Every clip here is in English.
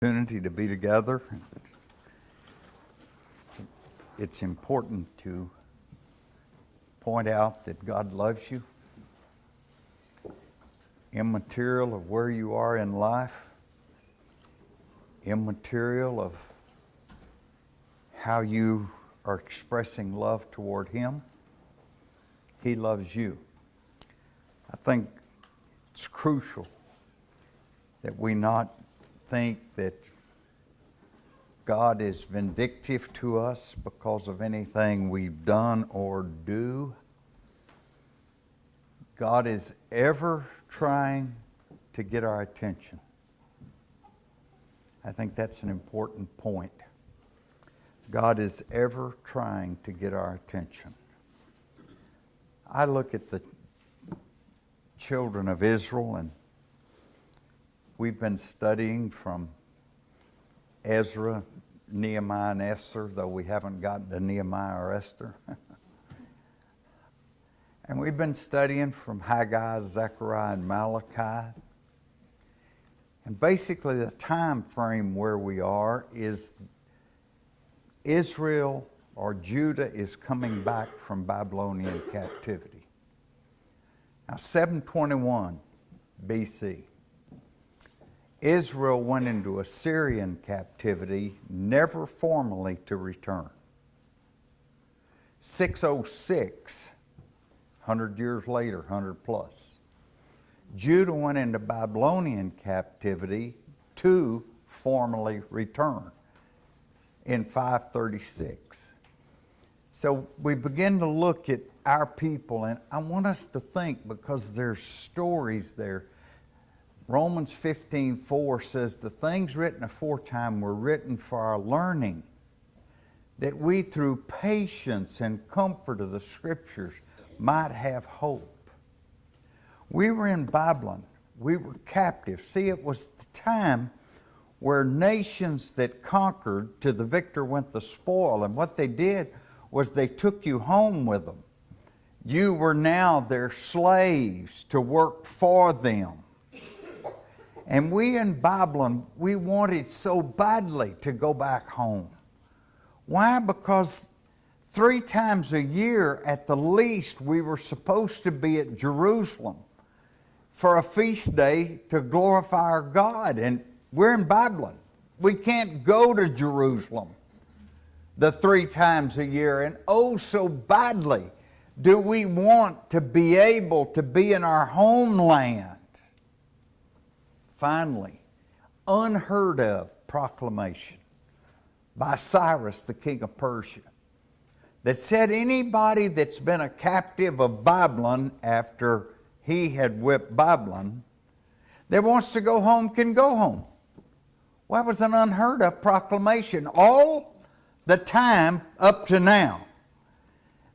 Opportunity to be together. It's important to point out that God loves you, immaterial of where you are in life, immaterial of how you are expressing love toward Him. He loves you. I think it's crucial that we not think that God is vindictive to us because of anything we've done or do. God is ever trying to get our attention. I think that's an important point. God is ever trying to get our attention. I look at the children of Israel, and we've been studying from Ezra, Nehemiah, and Esther, though we haven't gotten to Nehemiah or Esther. And we've been studying from Haggai, Zechariah, and Malachi. And basically the time frame where we are is Israel or Judah is coming back from Babylonian captivity. Now, 721 BC. Israel went into Assyrian captivity, never formally to return. 606, 100 years later, 100 plus. Judah went into Babylonian captivity to formally return in 536. So we begin to look at our people, and I want us to think, because there's stories there. Romans 15:4 says, the things written aforetime were written for our learning, that we through patience and comfort of the Scriptures might have hope. We were in Babylon. We were captive. See, it was the time where nations that conquered, to the victor went the spoil. And what they did was they took you home with them. You were now their slaves to work for them. And we in Babylon, we wanted so badly to go back home. Why? Because 3 times a year at the least we were supposed to be at Jerusalem for a feast day to glorify our God. And we're in Babylon. We can't go to Jerusalem the 3 times a year. And oh, so badly do we want to be able to be in our homeland. Finally, unheard of proclamation by Cyrus, the king of Persia, that said anybody that's been a captive of Babylon after he had whipped Babylon, that wants to go home can go home. Well, that was an unheard of proclamation. All the time up to now,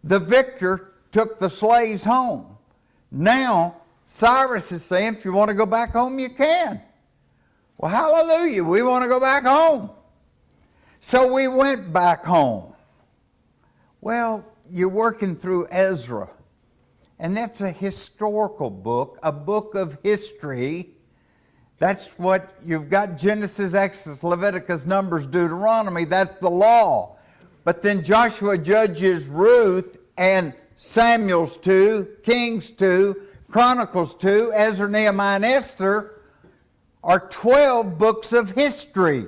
the victor took the slaves home. Now, Cyrus is saying, if you want to go back home, you can. Well, hallelujah, we want to go back home. So we went back home. Well, you're working through Ezra, and that's a historical book, a book of history. That's what you've got: Genesis, Exodus, Leviticus, Numbers, Deuteronomy. That's the law. But then Joshua, Judges, Ruth, and Samuel's 2, Kings 2, Chronicles 2, Ezra, Nehemiah, and Esther are 12 books of history.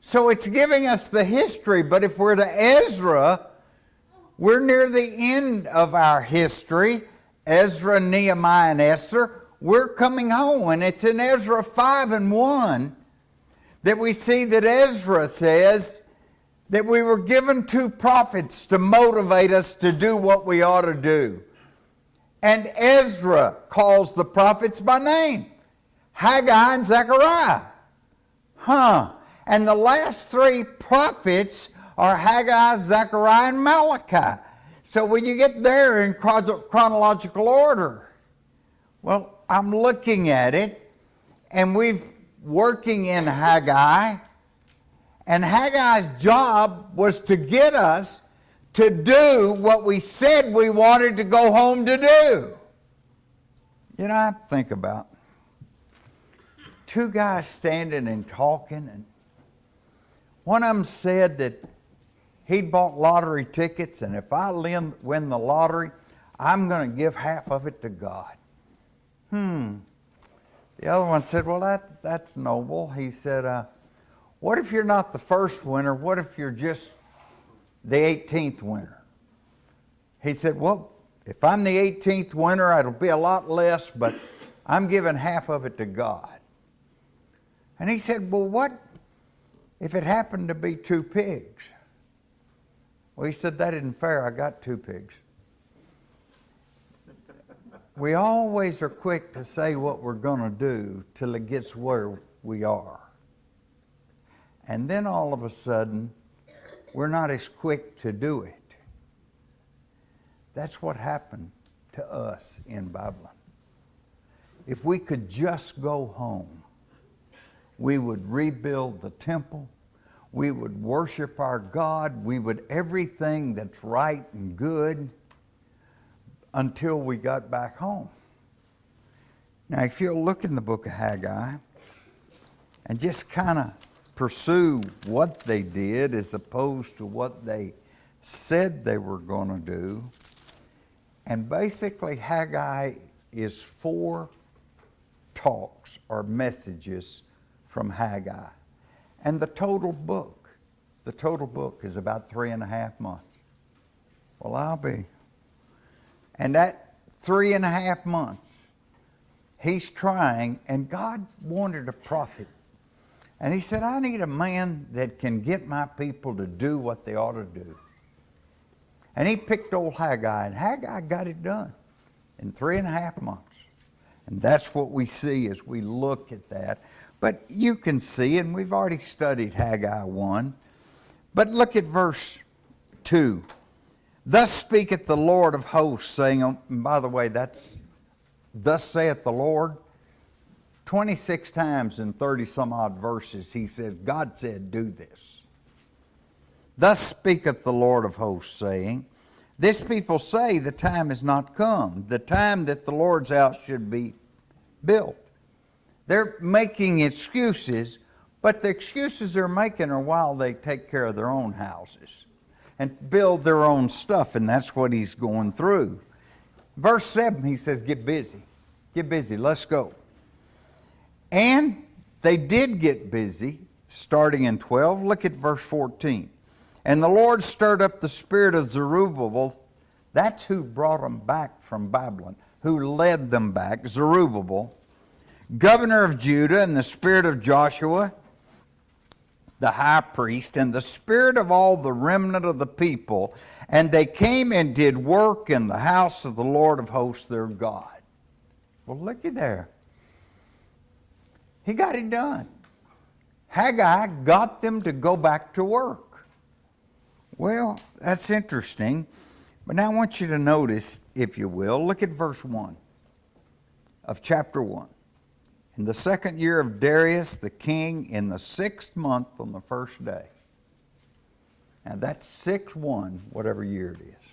So it's giving us the history, but if we're to Ezra, we're near the end of our history. Ezra, Nehemiah, and Esther, we're coming home. And it's in Ezra 5:1 that we see that Ezra says that we were given 2 prophets to motivate us to do what we ought to do. And Ezra calls the prophets by name, Haggai and Zechariah. And the last 3 prophets are Haggai, Zechariah, and Malachi. So when you get there in chronological order, well, I'm looking at it, and we've working in Haggai, and Haggai's job was to get us to do what we said we wanted to go home to do. You know, I think about two guys standing and talking, and one of them said that he'd bought lottery tickets, and if I win the lottery, I'm going to give half of it to God. The other one said, well, that's noble. He said, what if you're not the first winner? What if you're just the 18th winner? He said, well, if I'm the 18th winner, it'll be a lot less, but I'm giving half of it to God. And he said, well, what if it happened to be 2 pigs? Well, he said, that isn't fair. I got 2 pigs. We always are quick to say what we're going to do till it gets where we are. And then all of a sudden, we're not as quick to do it. That's what happened to us in Babylon. If we could just go home, we would rebuild the temple, we would worship our God, we would everything that's right and good until we got back home. Now, if you'll look in the book of Haggai and just kind of pursue what they did as opposed to what they said they were going to do, and basically Haggai is 4 talks or messages from Haggai. And the total book is about 3.5 months. Well, I'll be. And that 3.5 months, he's trying, and God wanted a prophet. And he said, I need a man that can get my people to do what they ought to do. And he picked old Haggai, and Haggai got it done in 3.5 months. And that's what we see as we look at that. But you can see, and we've already studied Haggai 1, but look at verse 2. Thus speaketh the Lord of hosts, saying, and by the way, that's, thus saith the Lord. 26 times in 30 some odd verses, he says, God said, do this. Thus speaketh the Lord of hosts, saying, this people say the time is not come, the time that the Lord's house should be built. They're making excuses, but the excuses they're making are while they take care of their own houses and build their own stuff, and that's what he's going through. Verse 7, he says, get busy. Get busy, let's go. And they did get busy, starting in 12. Look at verse 14. And the Lord stirred up the spirit of Zerubbabel. That's who brought them back from Babylon, who led them back, Zerubbabel, governor of Judah, and the spirit of Joshua, the high priest, and the spirit of all the remnant of the people. And they came and did work in the house of the Lord of hosts, their God. Well, looky there. He got it done. Haggai got them to go back to work. Well, that's interesting. But now I want you to notice, if you will, look at verse 1 of chapter 1. In the 2nd year of Darius the king, in the 6th month on the 1st day. Now that's 6-1, whatever year it is.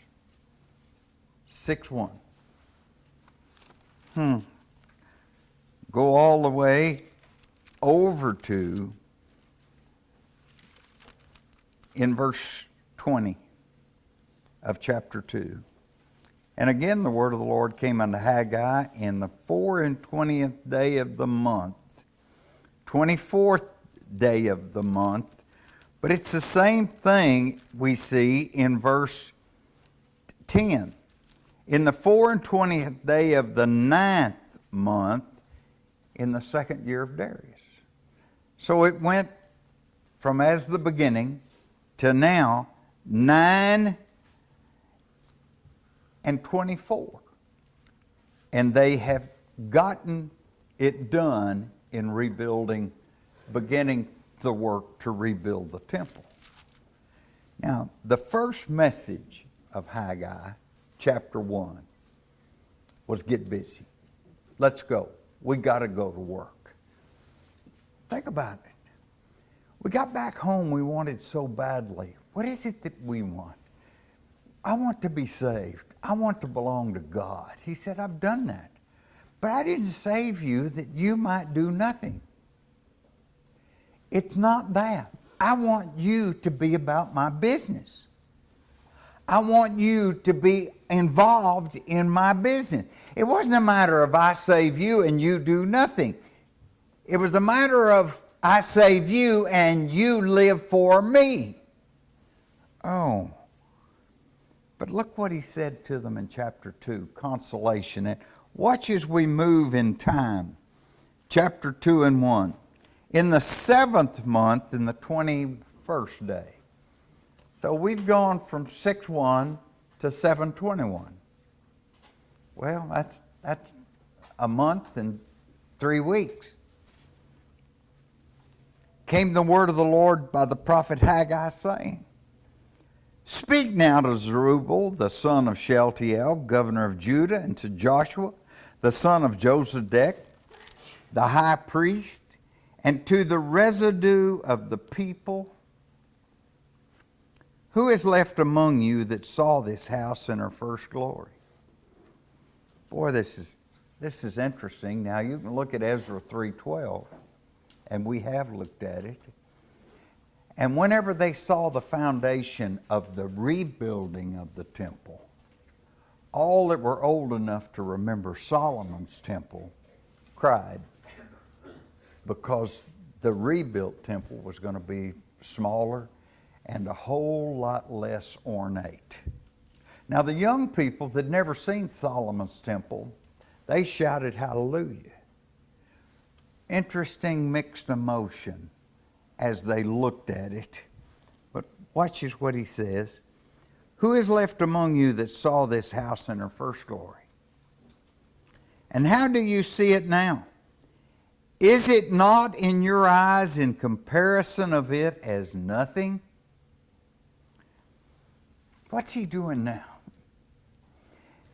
6-1. Go all the way over to, in verse 20 of chapter 2. And again the word of the Lord came unto Haggai in the 24th day of the month, 24th day of the month. But it's the same thing we see in verse 10. In the 24th day of the 9th month, in the 2nd year of Darius. So it went from as the beginning to now 9 and 24. And they have gotten it done in rebuilding, beginning the work to rebuild the temple. Now, the first message of Haggai, chapter 1, was get busy. Let's go. We got to go to work. Think about it. We got back home, we wanted so badly. What is it that we want? I want to be saved. I want to belong to God. He said, I've done that. But I didn't save you that you might do nothing. It's not that. I want you to be about my business. I want you to be involved in my business. It wasn't a matter of I save you and you do nothing. It was a matter of I save you and you live for me. Oh. But look what he said to them in chapter 2, consolation. And watch as we move in time. Chapter 2 and 1. In the 7th month, in the 21st day. So we've gone from 6:1 to 7:21. Well, that's a month and 3 weeks. Came the word of the Lord by the prophet Haggai, saying, Speak now to Zerubbabel, the son of Shealtiel, governor of Judah, and to Joshua, the son of Josedek, the high priest, and to the residue of the people. Who is left among you that saw this house in her first glory? Boy, this is interesting. Now you can look at Ezra 3:12, and we have looked at it. And whenever they saw the foundation of the rebuilding of the temple, all that were old enough to remember Solomon's temple cried, because the rebuilt temple was going to be smaller and a whole lot less ornate. Now the young people that never seen Solomon's temple, they shouted hallelujah. Interesting mixed emotion as they looked at it. But watch what he says. Who is left among you that saw this house in her first glory? And how do you see it now? Is it not in your eyes in comparison of it as nothing? What's he doing now?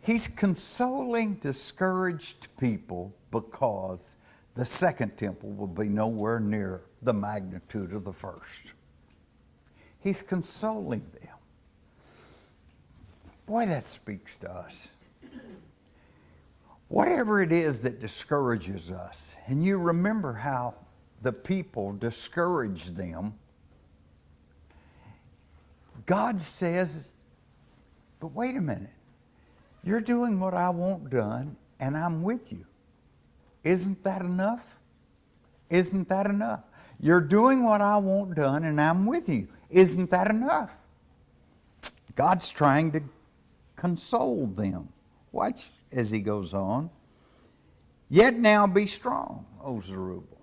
He's consoling discouraged people because the second temple will be nowhere near the magnitude of the first. He's consoling them. Boy, that speaks to us. Whatever it is that discourages us, and you remember how the people discouraged them, God says, but wait a minute, you're doing what I want done, and I'm with you. Isn't that enough? Isn't that enough? You're doing what I want done, and I'm with you. Isn't that enough? God's trying to console them. Watch as he goes on. Yet now be strong, O Zerubbabel.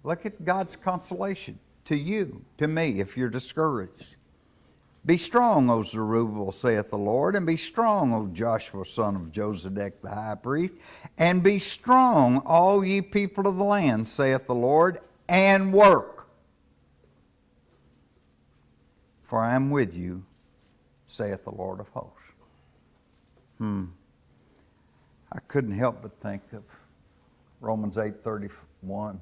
Look at God's consolation to you, to me, if you're discouraged. Be strong, O Zerubbabel, saith the Lord, and be strong, O Joshua, son of Josedek, the high priest, and be strong, all ye people of the land, saith the Lord, and work. For I am with you, saith the Lord of hosts. I couldn't help but think of Romans 8:31.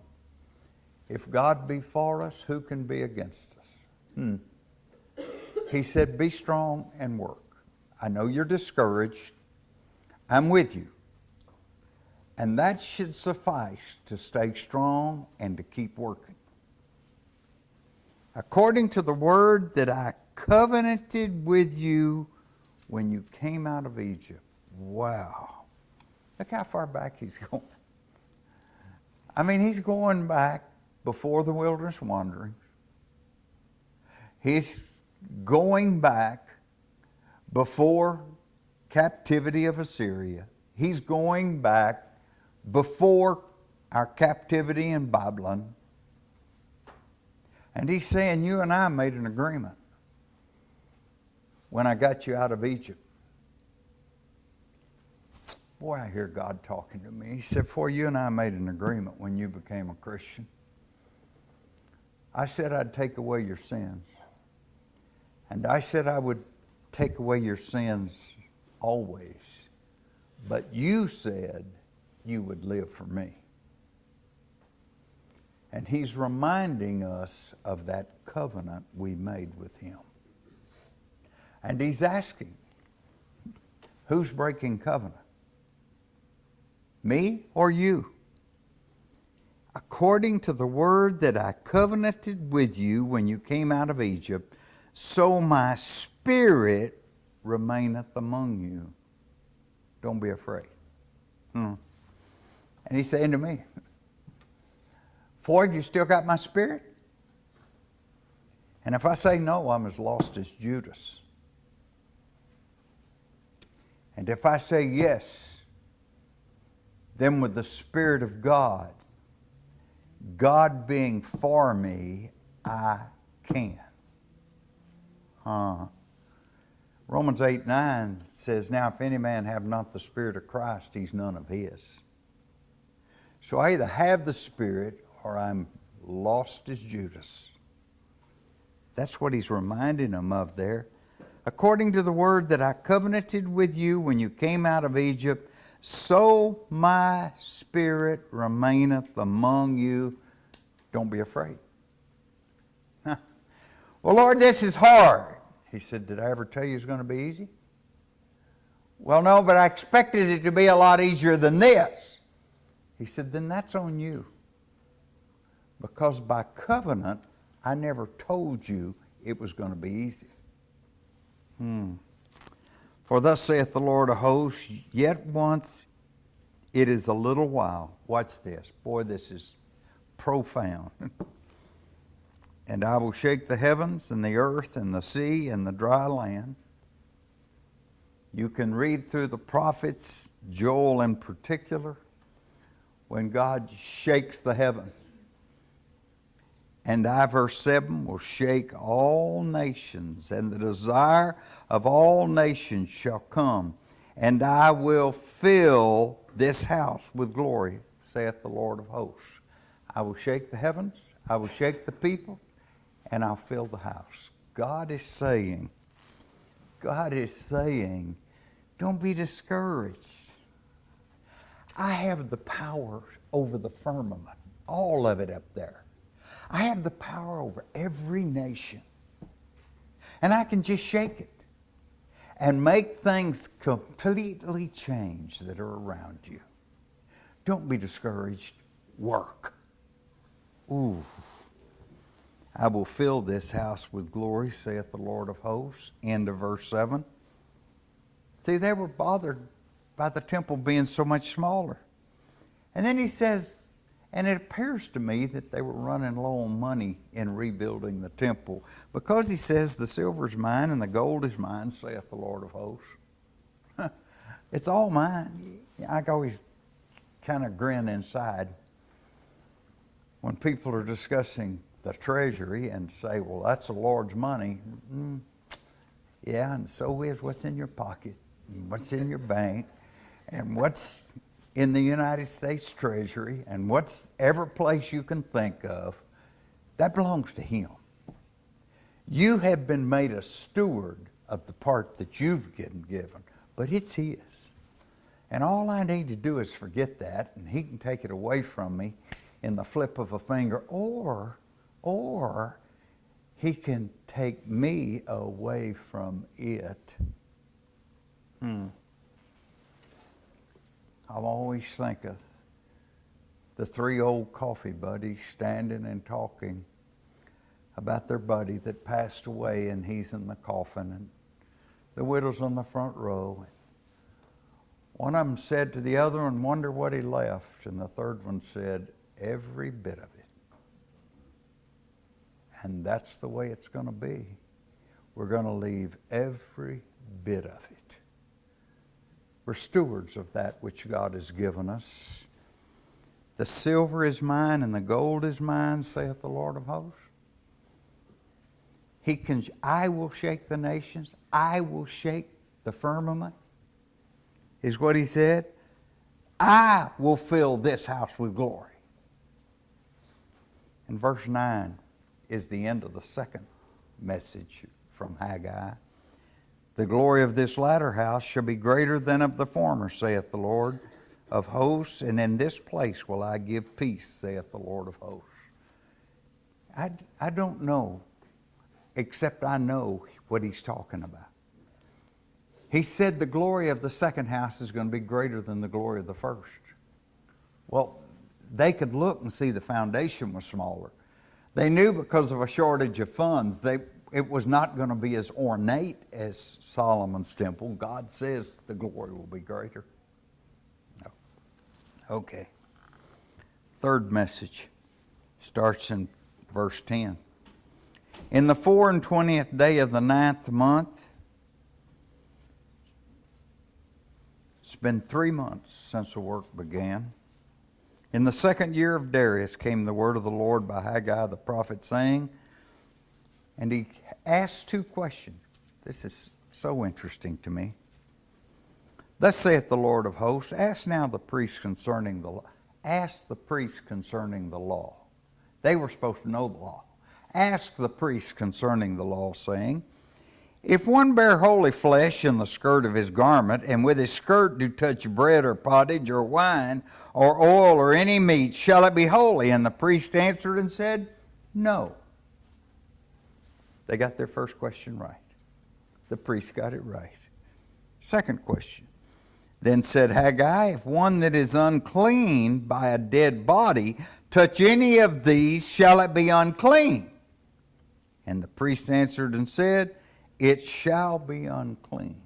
If God be for us, who can be against us? He said, be strong and work. I know you're discouraged. I'm with you. And that should suffice to stay strong and to keep working. According to the word that I covenanted with you when you came out of Egypt. Wow. Look how far back he's going. I mean, he's going back before the wilderness wandering. He's going back before captivity of Assyria. He's going back before our captivity in Babylon. And he's saying, you and I made an agreement when I got you out of Egypt. Boy, I hear God talking to me. He said, for you and I made an agreement when you became a Christian. I said I'd take away your sins. And I said I would take away your sins always. But you said you would live for me. And he's reminding us of that covenant we made with him. And he's asking, who's breaking covenant? Me or you? according to the word that I covenanted with you when you came out of Egypt, so my spirit remaineth among you. Don't be afraid. And he's saying to me, Floyd, you still got my spirit? And if I say no, I'm as lost as Judas. And if I say yes, then with the Spirit of God, God being for me, I can. Romans 8:9 says, now if any man have not the Spirit of Christ, he's none of his. So I either have the Spirit or I'm lost as Judas. That's what he's reminding them of there. According to the word that I covenanted with you when you came out of Egypt, so my spirit remaineth among you. Don't be afraid. Well, Lord, this is hard. He said, did I ever tell you it's going to be easy? Well, no, but I expected it to be a lot easier than this. He said, then that's on you. Because by covenant, I never told you it was going to be easy. For thus saith the Lord of hosts, yet once it is a little while. Watch this. Boy, this is profound. And I will shake the heavens and the earth and the sea and the dry land. You can read through the prophets, Joel in particular, when God shakes the heavens. And I, verse 7, will shake all nations, and the desire of all nations shall come, and I will fill this house with glory, saith the Lord of hosts. I will shake the heavens, I will shake the people, and I'll fill the house. God is saying, don't be discouraged. I have the power over the firmament, all of it up there. I have the power over every nation. And I can just shake it and make things completely change that are around you. Don't be discouraged. Work. Ooh. I will fill this house with glory, saith the Lord of hosts. End of verse 7. See, they were bothered by the temple being so much smaller. And then he says, and it appears to me that they were running low on money in rebuilding the temple, because he says, the silver is mine and the gold is mine, saith the Lord of hosts. It's all mine. I always kind of grin inside when people are discussing the treasury and say, well, that's the Lord's money. Yeah, and so is what's in your pocket, and what's in your bank, and what's in the United States Treasury, and whatever place you can think of, that belongs to Him. You have been made a steward of the part that you've been given, but it's His. And all I need to do is forget that, and He can take it away from me in the flip of a finger, or He can take me away from it. I always think of the three old coffee buddies standing and talking about their buddy that passed away, and he's in the coffin, and the widow's on the front row. One of them said to the other one, wonder what he left, and the third one said, every bit of it. And that's the way it's going to be. We're going to leave every bit of it. We're stewards of that which God has given us. The silver is mine and the gold is mine, saith the Lord of hosts. I will shake the nations. I will shake the firmament, is what he said. I will fill this house with glory. And verse 9 is the end of the second message from Haggai. The glory of this latter house shall be greater than of the former, saith the Lord of hosts, and in this place will I give peace, saith the Lord of hosts. I don't know, except I know what he's talking about. He said the glory of the second house is going to be greater than the glory of the first. Well, they could look and see the foundation was smaller. They knew because of a shortage of funds, it was not going to be as ornate as Solomon's temple. God says the glory will be greater. No. Okay. Third message starts in verse 10. In the 24th day of the 9th month, it's been 3 months since the work began. In the 2nd year of Darius came the word of the Lord by Haggai the prophet, saying, and he asked 2 questions. This is so interesting to me. Thus saith the Lord of hosts, ask now the priests concerning the law. Ask the priests concerning the law. They were supposed to know the law. Ask the priests concerning the law, saying, if one bear holy flesh in the skirt of his garment, and with his skirt do touch bread or pottage or wine or oil or any meat, shall it be holy? And the priest answered and said, no. They got their first question right. The priest got it right. Second question. Then said Haggai, if one that is unclean by a dead body touch any of these, shall it be unclean? And the priest answered and said, it shall be unclean.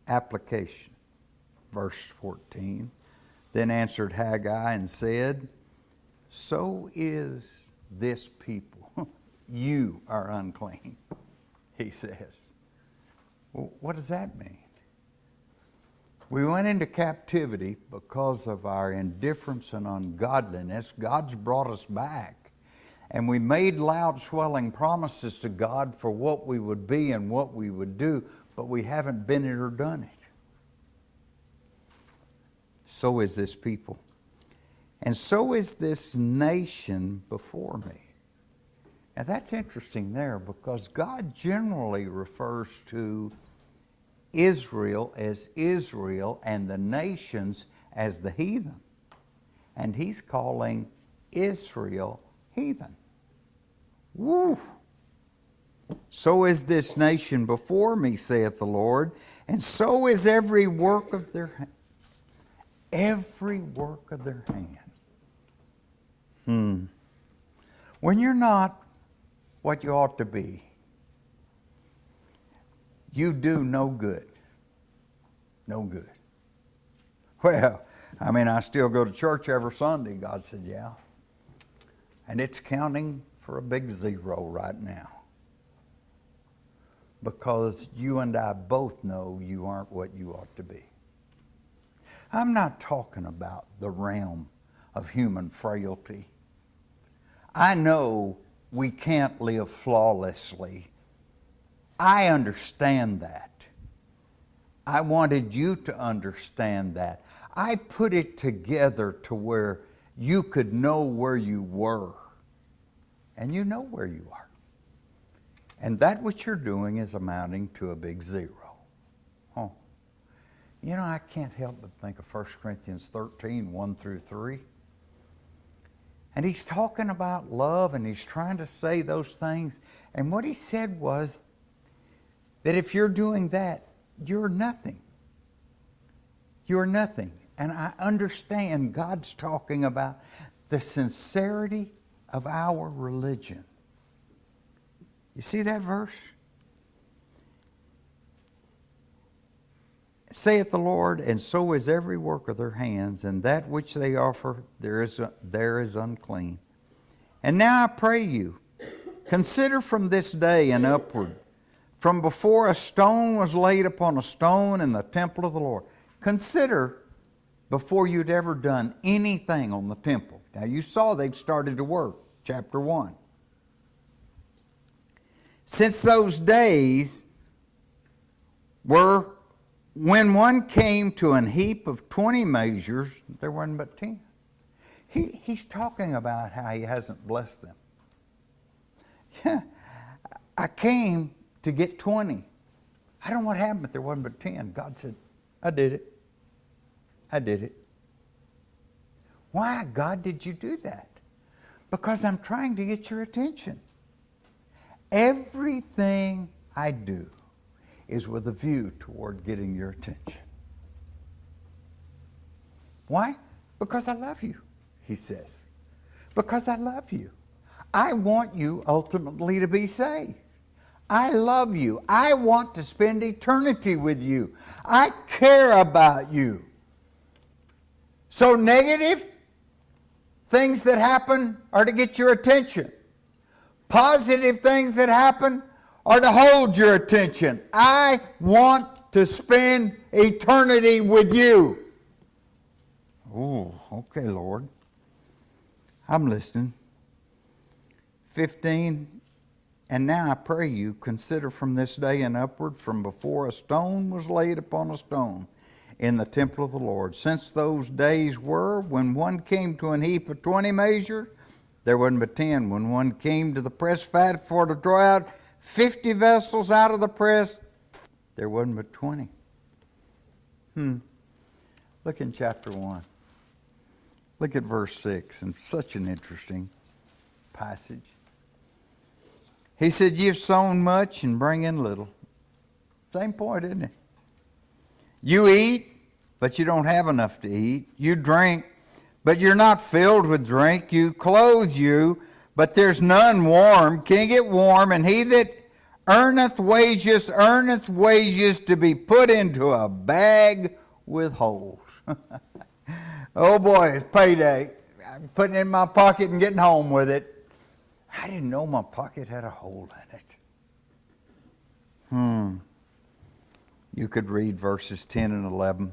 Application. Verse 14. Then answered Haggai and said, so is this people. You are unclean, he says. Well, what does that mean? We went into captivity because of our indifference and ungodliness. God's brought us back. And we made loud swelling promises to God for what we would be and what we would do, but we haven't been it or done it. So is this people. And so is this nation before me. Now that's interesting there, because God generally refers to Israel as Israel and the nations as the heathen. And he's calling Israel heathen. Woo! So is this nation before me, saith the Lord, and so is every work of their hands. Every work of their hands. When you're not what you ought to be, you do no good. No good. Well, I still go to church every Sunday. God said, yeah. And it's counting for a big 0 right now. Because you and I both know you aren't what you ought to be. I'm not talking about the realm of human frailty. I know we can't live flawlessly. I understand that. I wanted you to understand that. I put it together to where you could know where you were. And you know where you are. And that what you're doing is amounting to a big 0. Oh. You know, I can't help but think of 1 Corinthians 13, 1 through 3. And he's talking about love, and he's trying to say those things. And what he said was that if you're doing that, you're nothing. You're nothing. And I understand God's talking about the sincerity of our religion. You see that verse? Saith the Lord, and so is every work of their hands, and that which they offer there is unclean. And now I pray you, consider from this day and upward, from before a stone was laid upon a stone in the temple of the Lord. Consider before you'd ever done anything on the temple. Now you saw they'd started to work, chapter 1. Since those days were when one came to an heap of 20 measures, there weren't but 10. He's talking about how he hasn't blessed them. Yeah, I came to get 20. I don't know what happened if there wasn't but 10. God said, I did it. I did it. Why, God, did you do that? Because I'm trying to get your attention. Everything I do is with a view toward getting your attention. Why? Because I love you, he says. Because I love you. I want you ultimately to be saved. I love you. I want to spend eternity with you. I care about you. So negative things that happen are to get your attention. Positive things that happen are to hold your attention. I want to spend eternity with you. Oh, okay, Lord. I'm listening. 15, and now I pray you, consider from this day and upward, from before a stone was laid upon a stone in the temple of the Lord, since those days were when one came to an heap of 20 measures, there wasn't but 10. When one came to the press fat for to draw out 50 vessels out of the press, there wasn't but 20. Look in chapter 1. Look at verse 6, and such an interesting passage. He said, you've sown much and bring in little. Same point, isn't it? You eat, but you don't have enough to eat. You drink, but you're not filled with drink. You clothe you, but there's none warm. Can't get warm. And he that earneth wages to be put into a bag with holes. Oh boy, it's payday. I'm putting it in my pocket and getting home with it. I didn't know my pocket had a hole in it. You could read verses 10 and 11.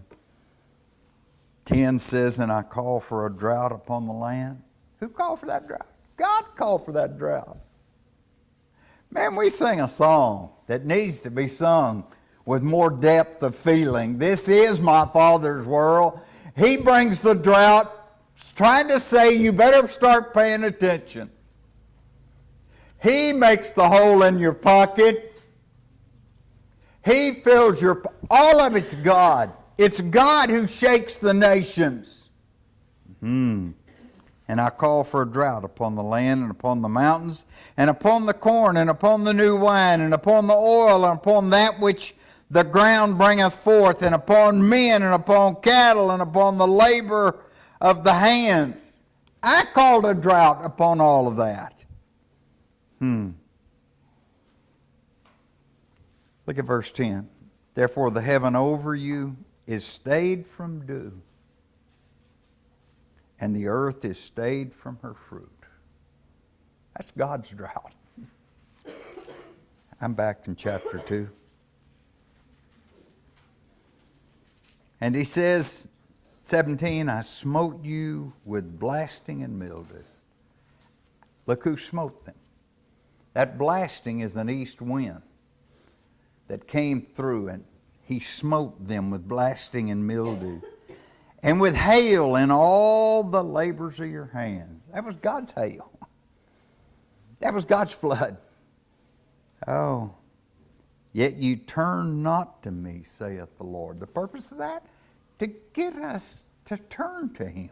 10 says, and I call for a drought upon the land. Who called for that drought? God called for that drought. Man, we sing a song that needs to be sung with more depth of feeling. This is my Father's world. He brings the drought, trying to say you better start paying attention. He makes the hole in your pocket. He fills all of it's God. It's God who shakes the nations. And I call for a drought upon the land and upon the mountains and upon the corn and upon the new wine and upon the oil and upon that which the ground bringeth forth and upon men and upon cattle and upon the labor of the hands. I called a drought upon all of that. Look at verse 10. Therefore the heaven over you is stayed from dew, and the earth is stayed from her fruit. That's God's drought. I'm back in chapter 2. And he says, 17, I smote you with blasting and mildew. Look who smote them. That blasting is an east wind that came through, and he smote them with blasting and mildew. And with hail in all the labors of your hands. That was God's hail. That was God's flood. Oh, yet you turn not to me, saith the Lord. The purpose of that? To get us to turn to him.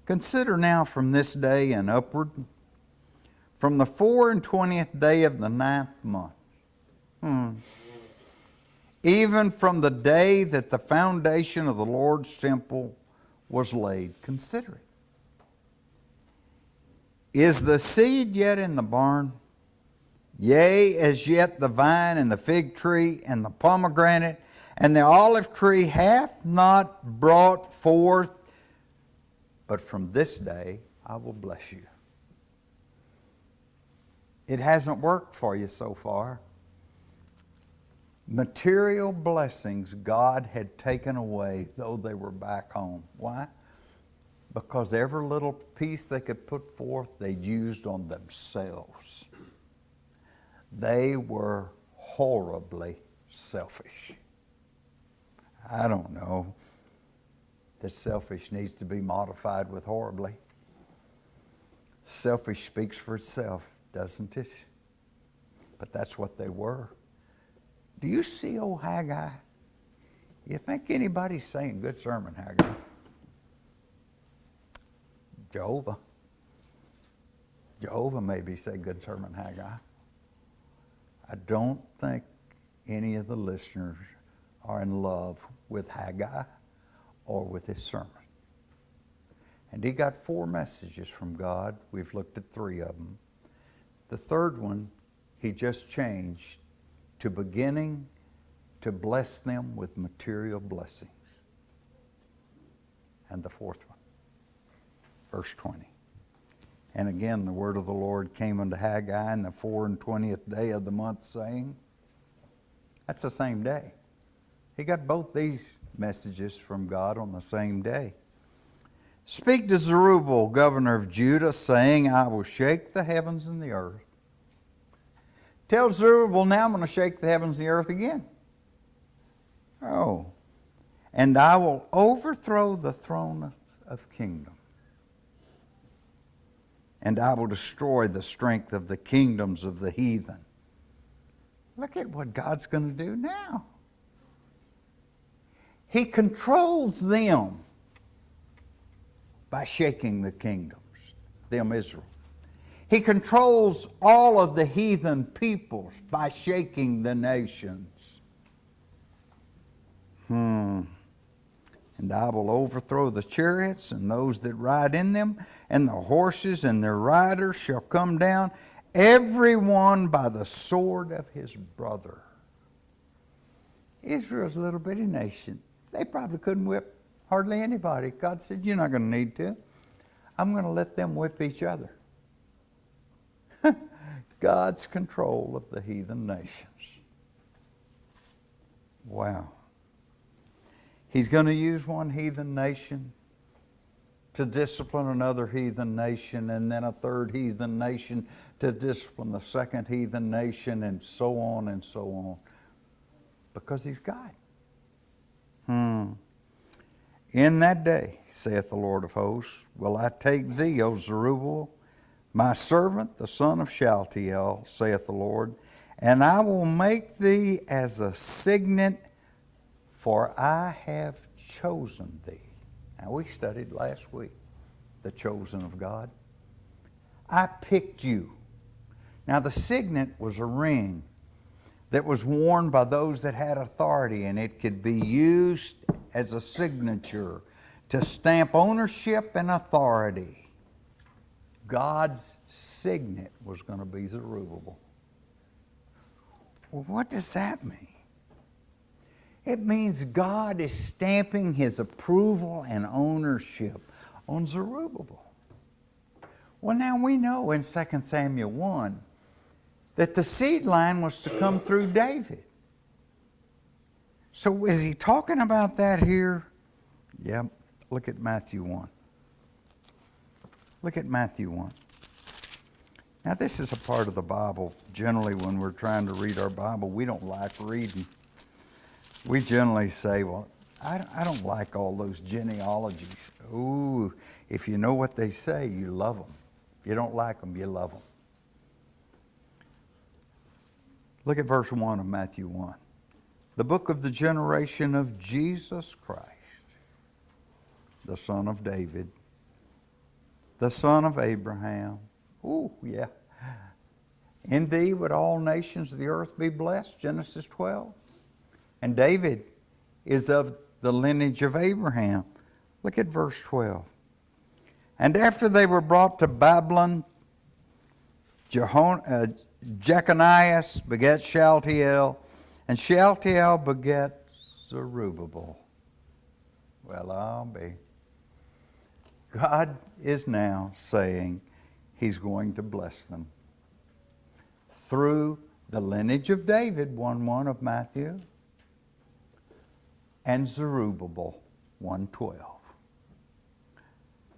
Consider now from this day and upward, from the 24th day of the 9th month, even from the day that the foundation of the Lord's temple was laid. Consider it. Is the seed yet in the barn? Yea, as yet the vine and the fig tree and the pomegranate and the olive tree hath not brought forth, but from this day I will bless you. It hasn't worked for you so far. Material blessings God had taken away, though they were back home. Why? Because every little piece they could put forth, they used on themselves. They were horribly selfish. I don't know that selfish needs to be modified with horribly. Selfish speaks for itself, doesn't it? But that's what they were. Do you see old Haggai? You think anybody's saying good sermon, Haggai? Jehovah maybe say good sermon, Haggai. I don't think any of the listeners are in love with Haggai or with his sermon. And he got 4 messages from God. We've looked at 3 of them. The third one, he just changed to beginning to bless them with material blessings. And the fourth one, verse 20. And again, the word of the Lord came unto Haggai in the 24th day of the month, saying, that's the same day. He got both these messages from God on the same day. Speak to Zerubbabel, governor of Judah, saying, I will shake the heavens and the earth. Tell Zerubbabel, now I'm going to shake the heavens and the earth again. Oh. And I will overthrow the throne of kingdom. And I will destroy the strength of the kingdoms of the heathen. Look at what God's going to do now. He controls them by shaking the kingdoms, them Israel. He controls all of the heathen peoples by shaking the nations. And I will overthrow the chariots and those that ride in them, and the horses and their riders shall come down, every one by the sword of his brother. Israel's a little bitty nation. They probably couldn't whip hardly anybody. God said, you're not going to need to. I'm going to let them whip each other. God's control of the heathen nations. Wow. He's going to use one heathen nation to discipline another heathen nation, and then a third heathen nation to discipline the second heathen nation, and so on and so on. Because he's God. In that day, saith the Lord of hosts, will I take thee, O Zerubbabel, my servant, the son of Shealtiel, saith the Lord, and I will make thee as a signet, for I have chosen thee. Now, we studied last week the chosen of God. I picked you. Now, the signet was a ring that was worn by those that had authority, and it could be used as a signature to stamp ownership and authority. God's signet was going to be Zerubbabel. Well, what does that mean? It means God is stamping his approval and ownership on Zerubbabel. Well, now we know in 2 Samuel 1 that the seed line was to come through David. So is he talking about that here? Yep. Look at Matthew 1. Look at Matthew 1. Now, this is a part of the Bible. Generally, when we're trying to read our Bible, we don't like reading. We generally say, well, I don't like all those genealogies. Ooh, if you know what they say, you love them. If you don't like them, you love them. Look at verse 1 of Matthew 1. The book of the generation of Jesus Christ, the son of David, the son of Abraham. Ooh, yeah. In thee would all nations of the earth be blessed, Genesis 12. And David is of the lineage of Abraham. Look at verse 12. And after they were brought to Babylon, Jeconias begat Shealtiel, and Shealtiel begat Zerubbabel. Well, I'll be. God is now saying he's going to bless them through the lineage of David, 1:1 of Matthew, and Zerubbabel, 1:12,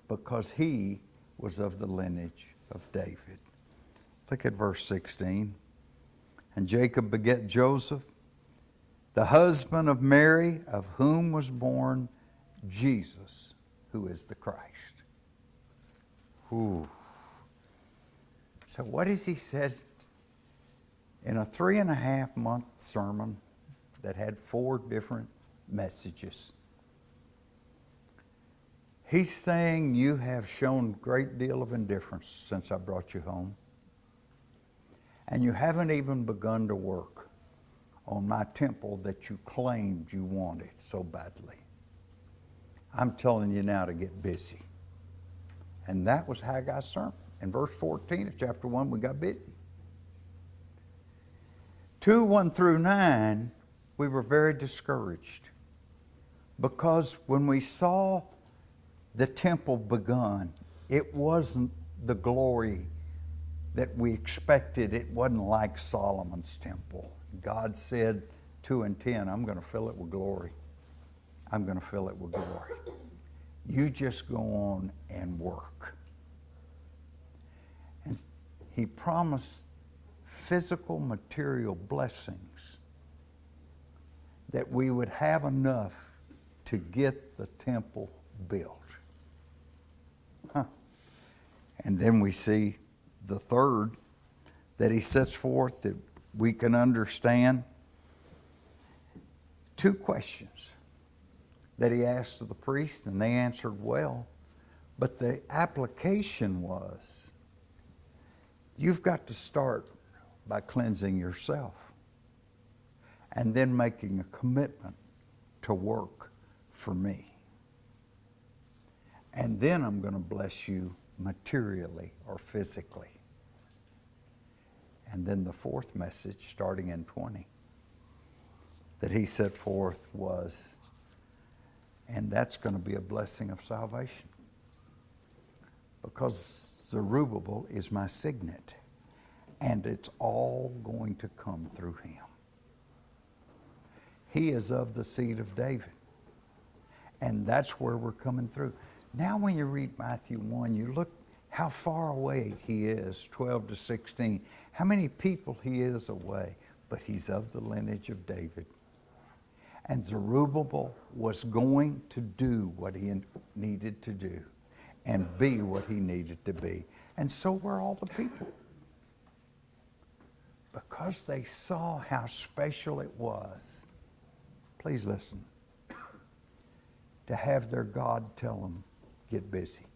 because he was of the lineage of David. Look at verse 16. And Jacob begat Joseph, the husband of Mary, of whom was born Jesus, who is the Christ. Ooh. So what has he said in a 3.5-month sermon that had 4 different messages? He's saying, you have shown a great deal of indifference since I brought you home. And you haven't even begun to work on my temple that you claimed you wanted so badly. I'm telling you now to get busy. And that was Haggai's sermon. In verse 14 of chapter 1, we got busy. 2, 1 through 9, we were very discouraged. Because when we saw the temple begun, it wasn't the glory that we expected. It wasn't like Solomon's temple. God said 2 and 10, I'm going to fill it with glory. I'm going to fill it with glory. You just go on and work. And he promised physical, material blessings that we would have enough to get the temple built. And then we see the third that he sets forth that we can understand. 2 questions that he asked of the priest, and they answered well. But the application was, you've got to start by cleansing yourself and then making a commitment to work for me. And then I'm going to bless you materially or physically. And then the fourth message, starting in 20, that he set forth was, and that's going to be a blessing of salvation. Because Zerubbabel is my signet, and it's all going to come through him. He is of the seed of David, and that's where we're coming through. Now when you read Matthew 1, you look how far away he is, 12 to 16, how many people he is away, but he's of the lineage of David. And Zerubbabel was going to do what he needed to do and be what he needed to be. And so were all the people. Because they saw how special it was. Please listen. To have their God tell them, get busy.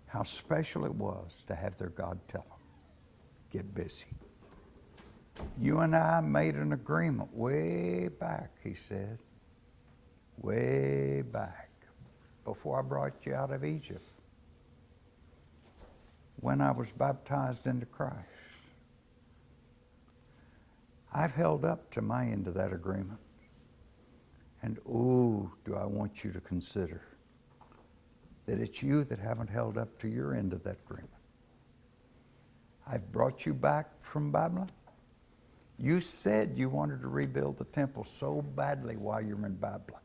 How special it was to have their God tell them, get busy. You and I made an agreement way back, he said, way back, before I brought you out of Egypt, when I was baptized into Christ. I've held up to my end of that agreement. And do I want you to consider that it's you that haven't held up to your end of that agreement. I've brought you back from Babylon. You said you wanted to rebuild the temple so badly while you were in Babylon.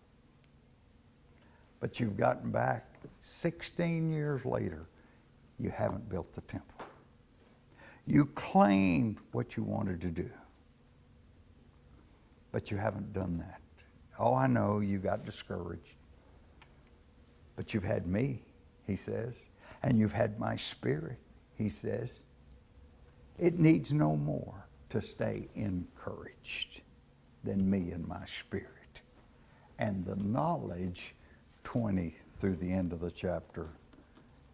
But you've gotten back 16 years later, you haven't built the temple. You claimed what you wanted to do, but you haven't done that. Oh, I know you got discouraged. But you've had me, he says, and you've had my spirit, he says. It needs no more to stay encouraged than me and my spirit. And the knowledge, 20 through the end of the chapter,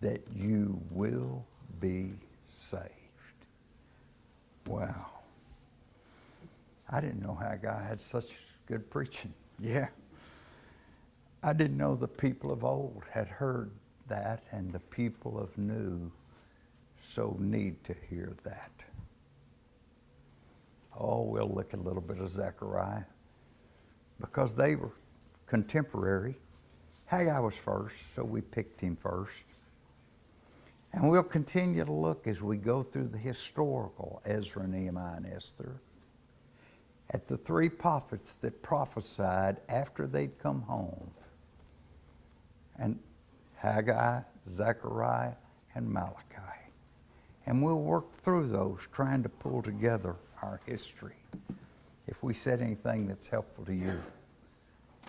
that you will be saved. Wow. I didn't know Haggai had such good preaching. Yeah. I didn't know the people of old had heard that, and the people of new so need to hear that. Oh, we'll look at a little bit of Zechariah, because they were contemporary. Haggai was first, so we picked him first. And we'll continue to look as we go through the historical Ezra, Nehemiah, and Esther at the 3 prophets that prophesied after they'd come home. And Haggai, Zechariah, and Malachi. And we'll work through those, trying to pull together our history. If we said anything that's helpful to you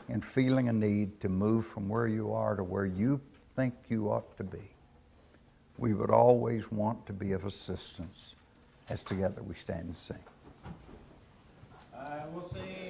in feeling a need to move from where you are to where you think you ought to be, we would always want to be of assistance as together we stand and sing. I will sing.